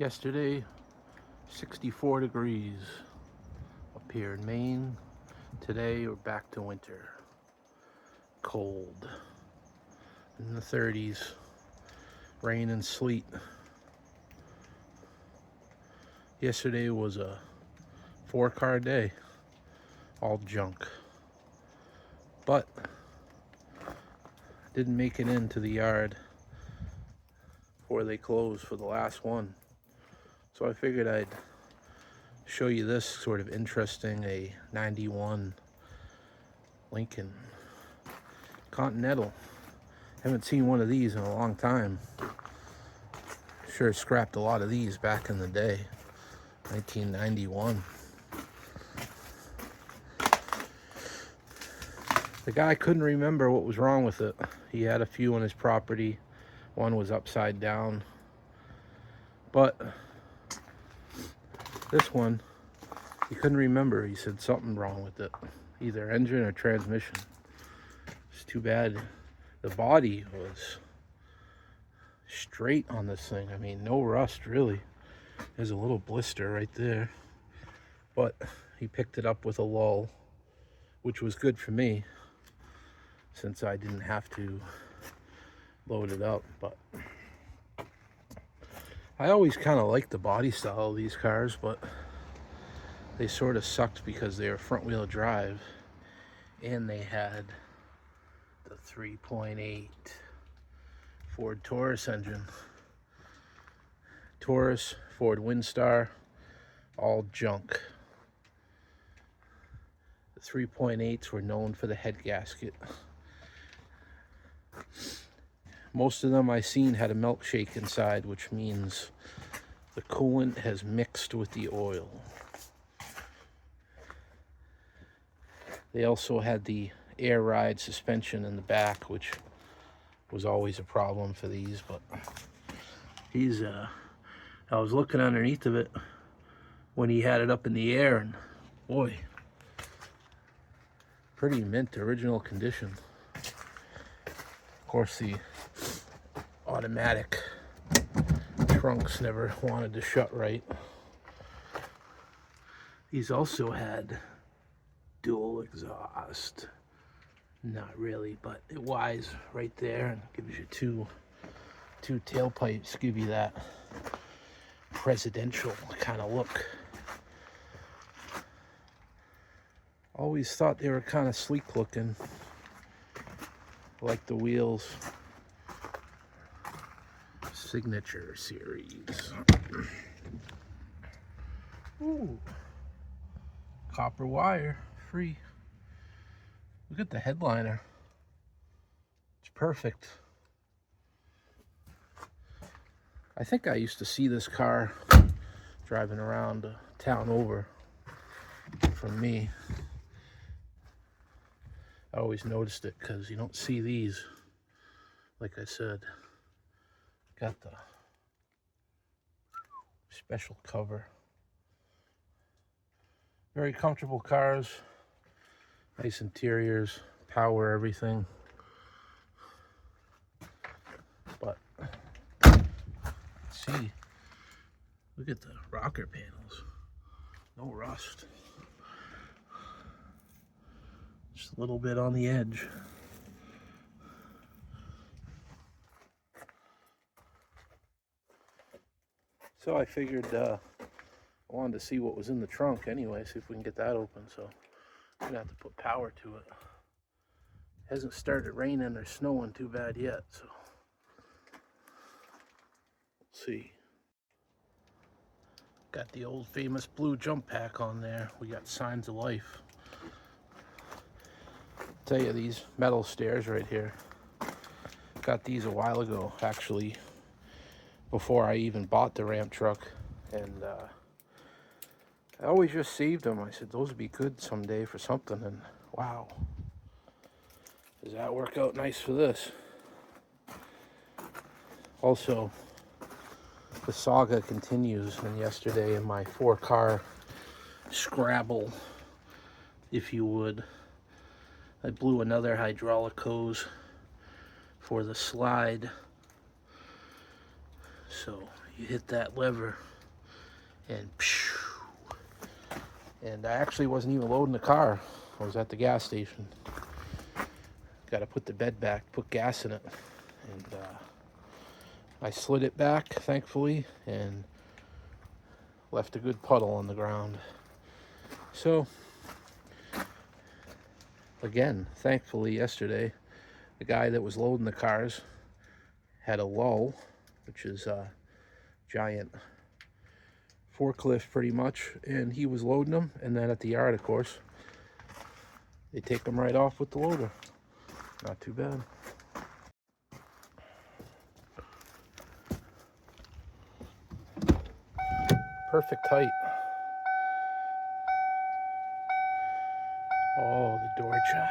Yesterday, 64 degrees up here in Maine. Today, we're back to winter. Cold. In the 30s. Rain and sleet. Yesterday was a 4-car day. All junk. But, didn't make it into the yard before they closed for the last one. So I figured I'd show you this sort of interesting, a 91 Lincoln Continental. Haven't seen one of these in a long time. Sure scrapped a lot of these back in the day. 1991. The guy couldn't remember what was wrong with it. He had a few on his property. One was upside down. But this one, he couldn't remember. He said something wrong with it. Either engine or transmission. It's too bad. The body was straight on this thing. I mean, no rust really. There's a little blister right there. But he picked it up with a lull, which was good for me, since I didn't have to load it up. But I always kind of liked the body style of these cars, but they sort of sucked because they were front-wheel drive, and they had the 3.8 Ford Taurus engine. Taurus, Ford Windstar, all junk. The 3.8s were known for the head gasket. Most of them I seen had a milkshake inside, which means the coolant has mixed with the oil. They also had the air ride suspension in the back, which was always a problem for these. But these, I was looking underneath of it when he had it up in the air, and boy, pretty mint, original condition. Of course, the automatic trunks never wanted to shut right. These also had dual exhaust. Not really, but it wise right there and gives you two tailpipes, give you that presidential kind of look. Always thought they were kind of sleek looking, like the wheels. Signature series. Ooh, copper wire, free. Look at the headliner. It's perfect. I think I used to see this car driving around a town over from me. I always noticed it because you don't see these. Like I said, got the special cover. Very comfortable cars. Nice interiors, power, everything. But let's see. Look at the rocker panels. No rust. Just a little bit on the edge. So I figured I wanted to see what was in the trunk anyway, see if we can get that open. So I'm gonna have to put power to it. Hasn't started raining or snowing too bad yet, so we'll see. Got the old famous blue jump pack on there. We got Signs of Life. Tell you, these metal stairs right here, got these a while ago, actually, before I even bought the ramp truck, and I always just saved them. I said those would be good someday for something, and wow, does that work out nice for this. Also, the saga continues, and yesterday in my 4-car Scrabble, if you would, I blew another hydraulic hose for the slide. So you hit that lever and phew. And I actually wasn't even loading the car. I was at the gas station. Got to put the bed back, put gas in it. And I slid it back, thankfully, and left a good puddle on the ground. So, again, thankfully yesterday, the guy that was loading the cars had a lull, which is a giant forklift pretty much, and he was loading them, and then at the yard, of course, they take them right off with the loader. Not too bad. Perfect height. Oh, the door chime.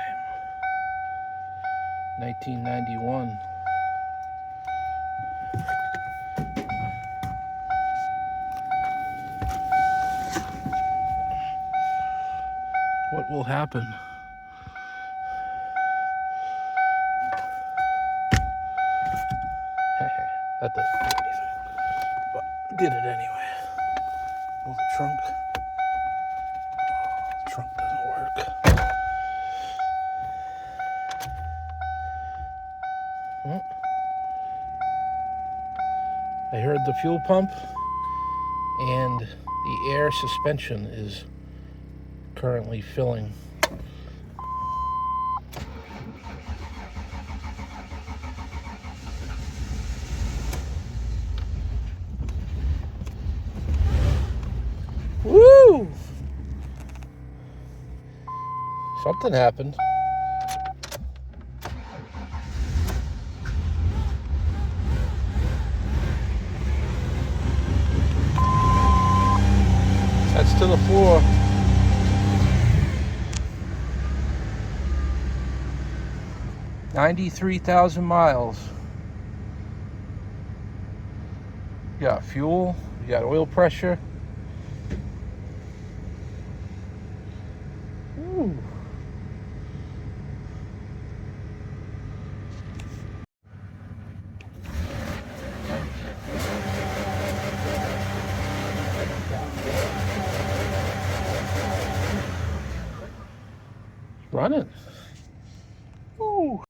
1991. What will happen? That doesn't do anything, but did it anyway. Oh, the trunk. Oh, the trunk doesn't work. Oh. I heard the fuel pump, and the air suspension is currently filling. Woo! Something happened. That's to the floor. $93,000 miles. You got fuel, you got oil pressure. Ooh. Running. Ooh.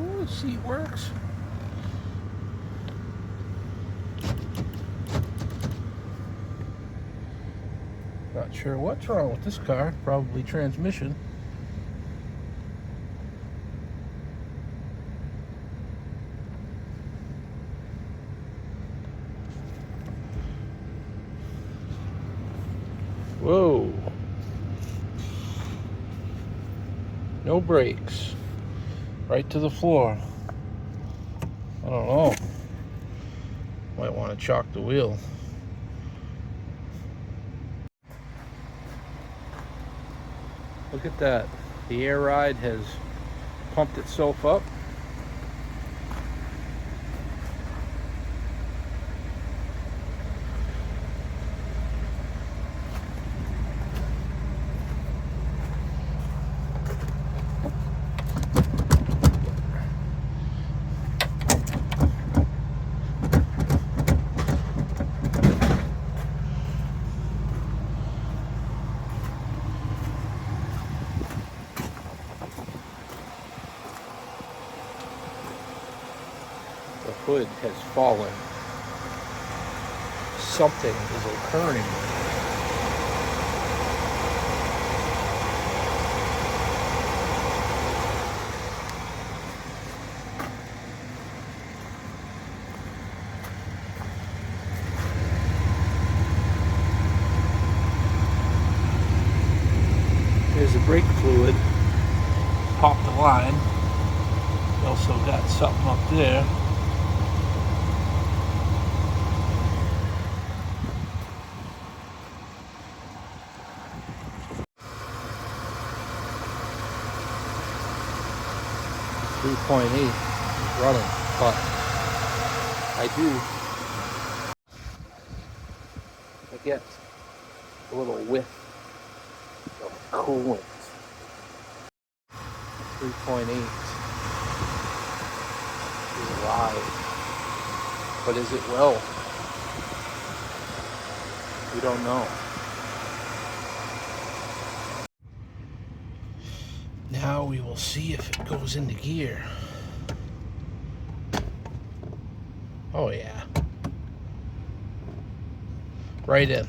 Ooh, the seat works. Not sure what's wrong with this car. Probably transmission. Whoa. No brakes. Right to the floor. I don't know. Might want to chalk the wheel. Look at that. The air ride has pumped itself up. The hood has fallen. Something is occurring. There's the brake fluid. Popped the line. We also got something up there. .8 is running, but I get a little whiff of coolant. 3.8. is alive. But is it well? We don't know. Now we will see if it goes into gear. Oh yeah. Right in.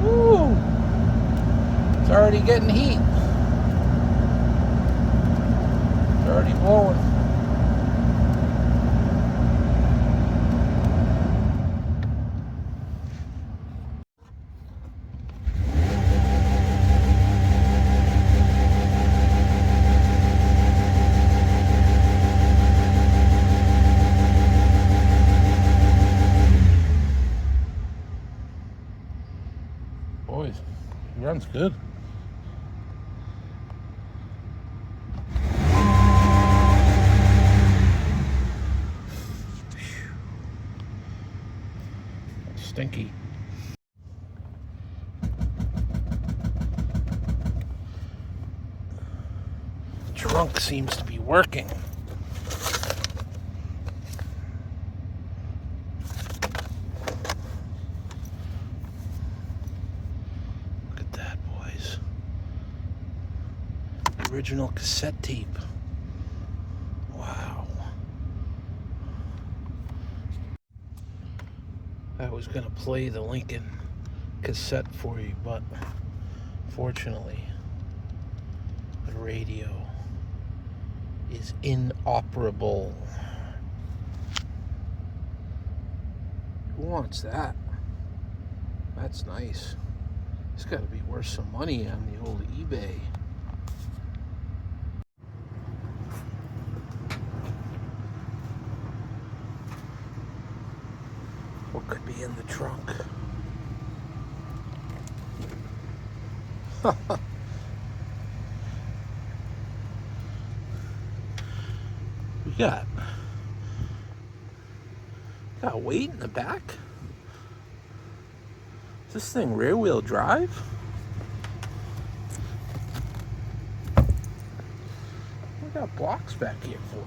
Woo! It's already getting heat. It's already blowing. Boys, it runs good. Stinky. The trunk seems to be working. Look at that, boys. The original cassette tape. Wow. I was gonna play the Lincoln cassette for you, but fortunately the radio is inoperable. Who wants that? That's nice. It's got to be worth some money on the old eBay. What could be in the trunk? We got weight in the back. Is this thing rear wheel drive? We got blocks back here for.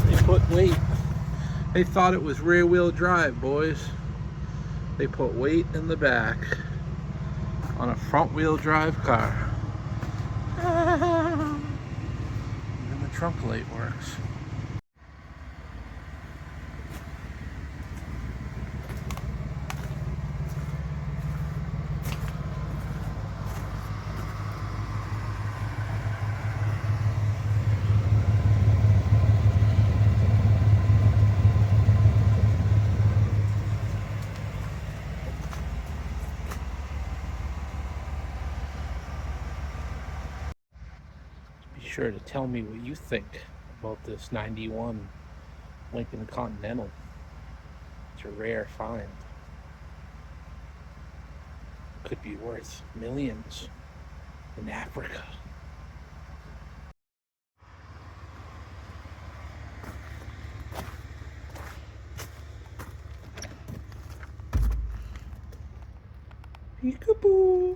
They put weight. They thought it was rear wheel drive, boys. They put weight in the back on a front wheel drive car. And the trunk light works. Be sure to tell me what you think about this 91 Lincoln Continental. It's a rare find. Could be worth millions in Africa. Peekaboo.